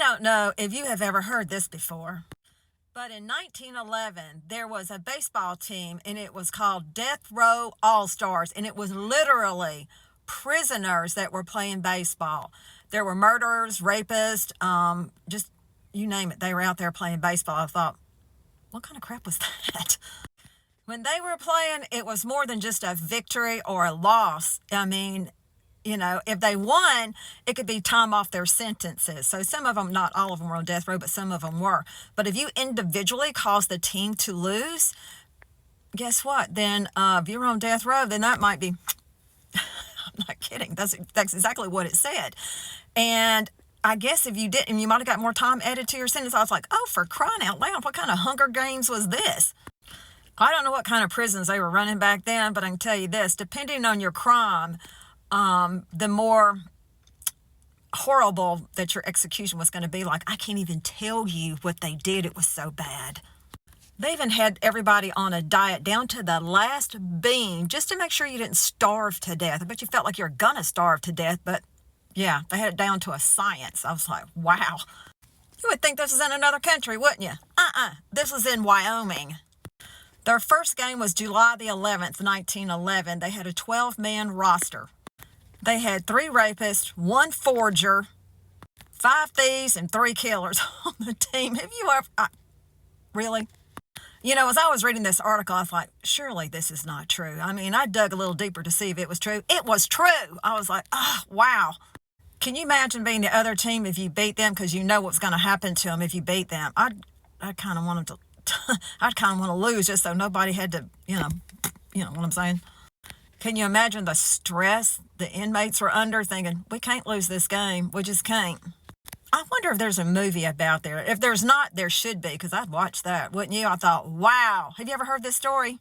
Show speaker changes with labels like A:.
A: don't know if you have ever heard this before, but in 1911, there was a baseball team, and it was called Death Row All-Stars, and it was literally prisoners that were playing baseball. There were murderers, rapists, just you name it. They were out there playing baseball. I thought, what kind of crap was that? When they were playing, it was more than just a victory or a loss. I mean, if they won, it could be time off their sentences. So some of them, not all of them were on death row, but some of them were. But if you individually caused the team to lose, guess what? Then if you're on death row, then that might be, I'm not kidding. That's exactly what it said. And I guess if you didn't, you might have got more time added to your sentence. I was like, oh, for crying out loud, what kind of Hunger Games was this? I don't know what kind of prisons they were running back then, but I can tell you this, depending on your crime, the more horrible that your execution was going to be. Like, I can't even tell you what they did. It was so bad. They even had everybody on a diet down to the last bean just to make sure you didn't starve to death. I bet you felt like you're going to starve to death, but yeah, they had it down to a science. I was like, wow. You would think this was in another country, wouldn't you? This was in Wyoming. Their first game was July the 11th, 1911. They had a 12-man roster. They had 3 rapists, 1 forger, 5 thieves, and 3 killers on the team. Have you ever... really? As I was reading this article, I was like, surely this is not true. I mean, I dug a little deeper to see if it was true. It was true. I was like, oh, wow. Can you imagine being the other team if you beat them because you know what's going to happen to them if you beat them? I kind of want them to... I'd kind of want to lose just so nobody had to, you know what I'm saying? Can you imagine the stress the inmates were under thinking, we can't lose this game. We just can't. I wonder if there's a movie about there. If there's not, there should be, because I'd watch that, wouldn't you? I thought, wow. Have you ever heard this story?